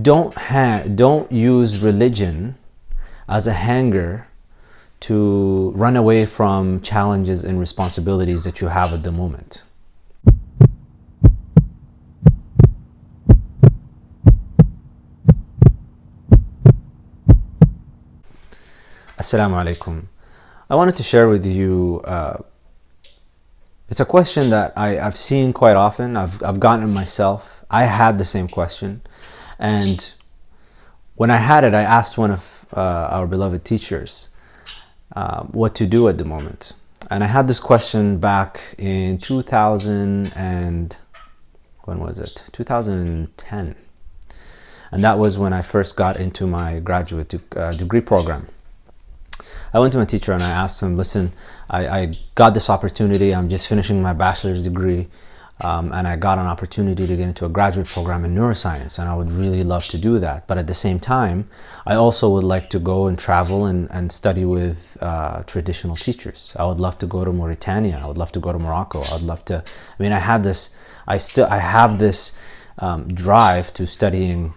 don't use religion as a hanger to run away from challenges and responsibilities that you have at the moment. Assalamu alaikum. I wanted to share with you, it's a question that I've seen quite often. I've gotten it myself. I had the same question. And when I had it, I asked one of our beloved teachers what to do at the moment. And I had this question back in 2000 and, when was it? 2010. And that was when I first got into my graduate degree program. I went to my teacher and I asked him, listen, I got this opportunity. I'm just finishing my bachelor's degree. And I got an opportunity to get into a graduate program in neuroscience, and I would really love to do that. But at the same time, I also would like to go and travel and study with traditional teachers. I would love to go to Mauritania. I would love to go to Morocco. I would love to, I have this drive to studying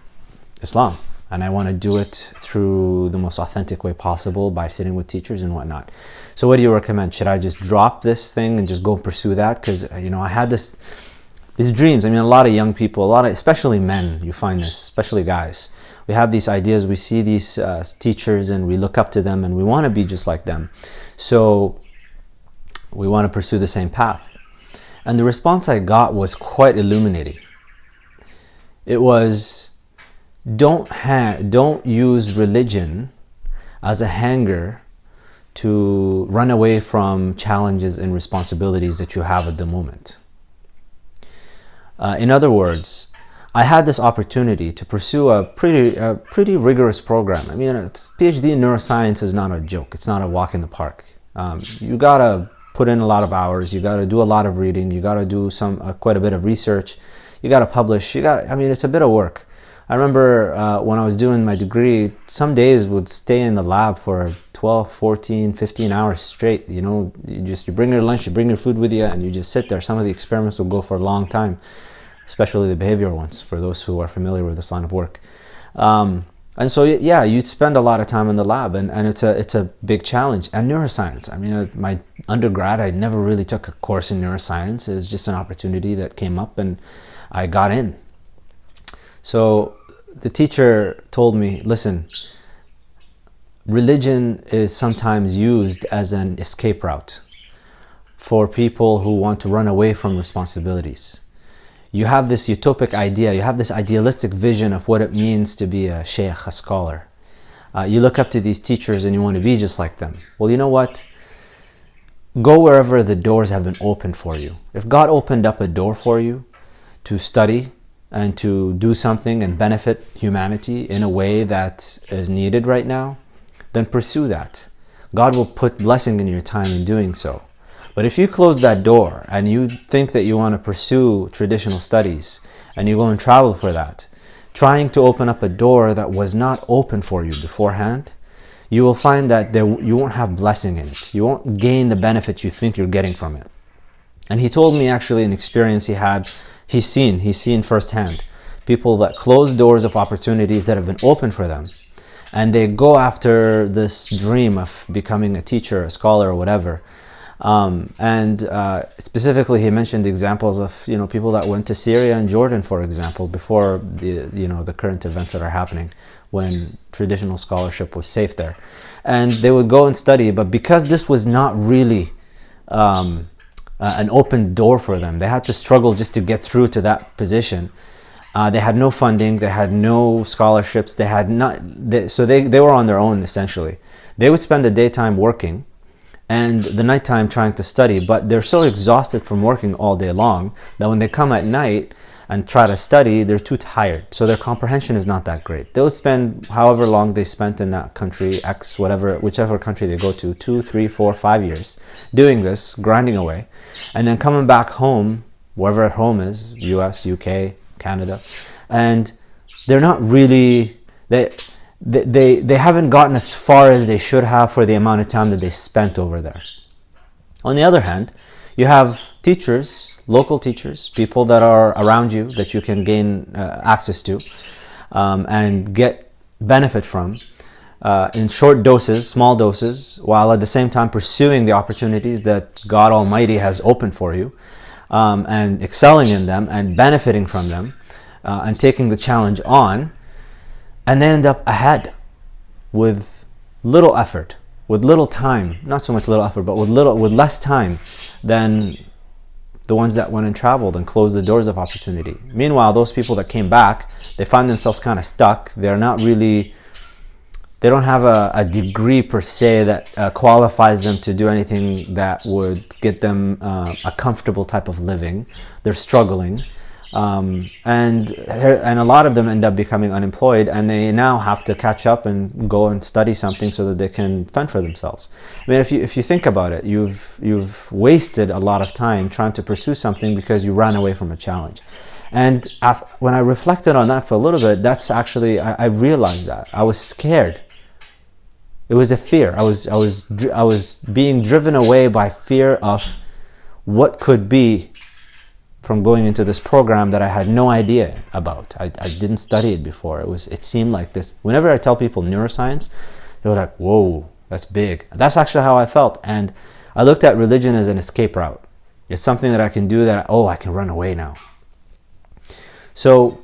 Islam, and I want to do it through the most authentic way possible by sitting with teachers and whatnot. So what do you recommend? Should I just drop this thing and just go pursue that? Because I had these dreams. A lot of young people, especially men, you find this, especially guys. We have these ideas. We see these teachers and we look up to them and we want to be just like them. So we want to pursue the same path. And the response I got was quite illuminating. It was, don't use religion as a hanger to run away from challenges and responsibilities that you have at the moment. In other words, I had this opportunity to pursue a pretty rigorous program. a PhD in neuroscience is not a joke. It's not a walk in the park. You gotta put in a lot of hours. You gotta do a lot of reading. You gotta do quite a bit of research. You gotta publish. It's a bit of work. I remember when I was doing my degree, some days would stay in the lab for 12, 14, 15 hours straight. You bring your lunch, you bring your food with you, and you just sit there. Some of the experiments will go for a long time, especially the behavioral ones, for those who are familiar with this line of work. And so, yeah, you'd spend a lot of time in the lab, and it's a big challenge. And neuroscience, my undergrad, I never really took a course in neuroscience. It was just an opportunity that came up, and I got in. So the teacher told me, listen, religion is sometimes used as an escape route for people who want to run away from responsibilities. You have this utopic idea, you have this idealistic vision of what it means to be a sheikh, a scholar. You look up to these teachers and you want to be just like them. Well, you know what? Go wherever the doors have been opened for you. If God opened up a door for you to study and to do something and benefit humanity in a way that is needed right now, then pursue that. God will put blessing in your time in doing so. But if you close that door and you think that you want to pursue traditional studies and you go and travel for that, trying to open up a door that was not open for you beforehand, you will find that you won't have blessing in it. You won't gain the benefits you think you're getting from it. And he told me actually an experience he had. He's seen firsthand people that close doors of opportunities that have been open for them, and they go after this dream of becoming a teacher, a scholar, or whatever. Specifically, he mentioned examples of people that went to Syria and Jordan, for example, before the current events that are happening, when traditional scholarship was safe there, and they would go and study. But because this was not really an open door for them, they had to struggle just to get through to that position. They had no funding, they had no scholarships, they were on their own essentially. They would spend the daytime working and the nighttime trying to study, but they're so exhausted from working all day long that when they come at night and try to study, they're too tired. So their comprehension is not that great. They'll spend however long they spent in that country, X, whichever country they go to, 2, 3, 4, 5 years, doing this, grinding away, and then coming back home, wherever home is, US, UK, Canada, and they're not really, they haven't gotten as far as they should have for the amount of time that they spent over there. On the other hand, you have teachers, local teachers, people that are around you that you can gain access to, and get benefit from in short doses, small doses, while at the same time pursuing the opportunities that God Almighty has opened for you, and excelling in them and benefiting from them, and taking the challenge on, and they end up ahead with little effort, with little time, not so much little effort, but with less time than the ones that went and traveled and closed the doors of opportunity. Meanwhile, those people that came back, they find themselves kind of stuck. They don't have a degree per se that qualifies them to do anything that would get them a comfortable type of living. They're struggling. And a lot of them end up becoming unemployed, and they now have to catch up and go and study something so that they can fend for themselves. I mean, if you think about it, you've wasted a lot of time trying to pursue something because you ran away from a challenge. And when I reflected on that for a little bit, that's actually, I realized that I was scared. It was a fear. I was being driven away by fear of what could be from going into this program that I had no idea about. I didn't study it before. It seemed like this. Whenever I tell people neuroscience, they're like, whoa, that's big. That's actually how I felt. And I looked at religion as an escape route. It's something that I can do that, I can run away now. So,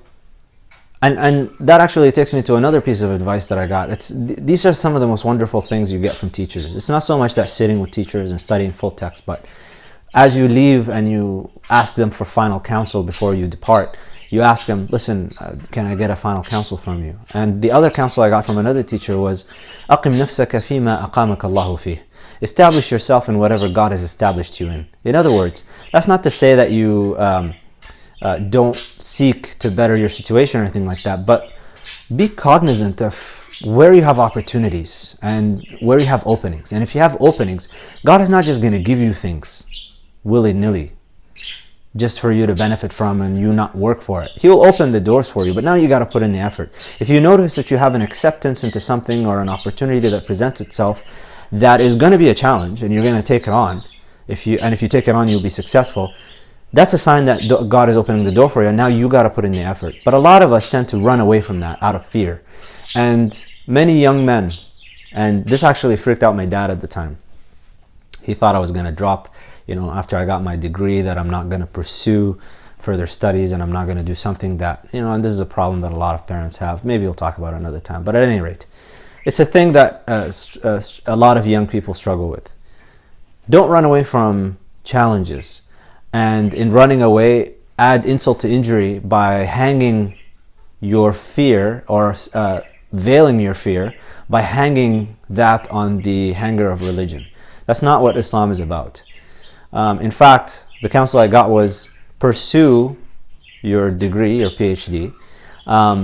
and that actually takes me to another piece of advice that I got. These are some of the most wonderful things you get from teachers. It's not so much that sitting with teachers and studying full text, but as you leave and you ask them for final counsel before you depart, you ask them, listen, can I get a final counsel from you? And the other counsel I got from another teacher was, أقم نفسك فيما أقامك الله فيه. Establish yourself in whatever God has established you in. In other words, that's not to say that you don't seek to better your situation or anything like that, but be cognizant of where you have opportunities and where you have openings. And if you have openings, God is not just going to give you things willy-nilly just for you to benefit from and you not work for it. He will open the doors for you, but now you got to put in the effort. If you notice that you have an acceptance into something or an opportunity that presents itself that is going to be a challenge and you're going to take it on, if you take it on, you'll be successful. That's a sign that God is opening the door for you, and now you got to put in the effort. But a lot of us tend to run away from that out of fear. And many young men, and this actually freaked out my dad at the time. He thought I was going to drop, after I got my degree, that I'm not going to pursue further studies and I'm not going to do something that, and this is a problem that a lot of parents have. Maybe we'll talk about it another time. But at any rate, it's a thing that a lot of young people struggle with. Don't run away from challenges. And in running away, add insult to injury by hanging your fear or veiling your fear by hanging that on the hanger of religion. That's not what Islam is about. In fact, the counsel I got was pursue your degree, your PhD,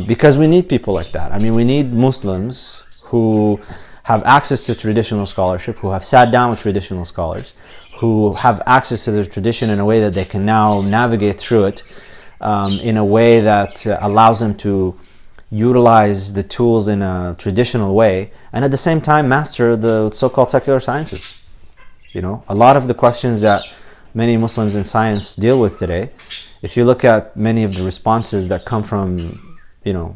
because we need people like that. I mean, we need Muslims who have access to traditional scholarship, who have sat down with traditional scholars, who have access to their tradition in a way that they can now navigate through it in a way that allows them to utilize the tools in a traditional way and at the same time master the so-called secular sciences. A lot of the questions that many Muslims in science deal with today, if you look at many of the responses that come from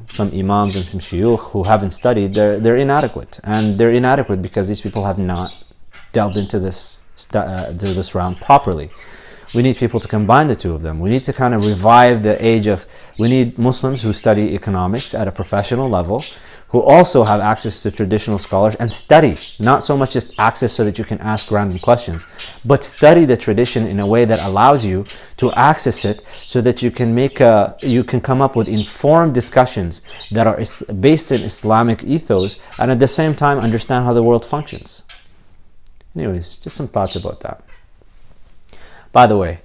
some imams and from shuyukh who haven't studied, they're inadequate. And they're inadequate because these people have not delved into this realm properly. We need people to combine the two of them. We need to kind of revive the age of, we need Muslims who study economics at a professional level, who also have access to traditional scholars and study, not so much just access so that you can ask random questions, but study the tradition in a way that allows you to access it so that you can come up with informed discussions that are based in Islamic ethos and at the same time understand how the world functions. Anyways, just some thoughts about that. By the way,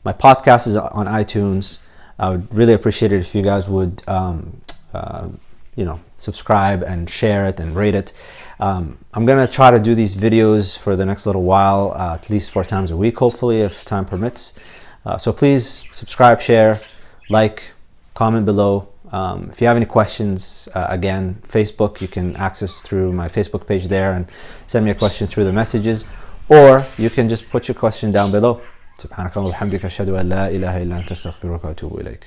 my podcast is on iTunes. I would really appreciate it if you guys would, subscribe and share it and rate it. I'm going to try to do these videos for the next little while, at least 4 times a week, hopefully, if time permits. So please subscribe, share, like, comment below. If you have any questions, again, Facebook, you can access through my Facebook page there and send me a question through the messages, or you can just put your question down below. سبحانك اللهم وبحمدك أشهد أن لا إله إلا أنت أستغفرك وأتوب إليك.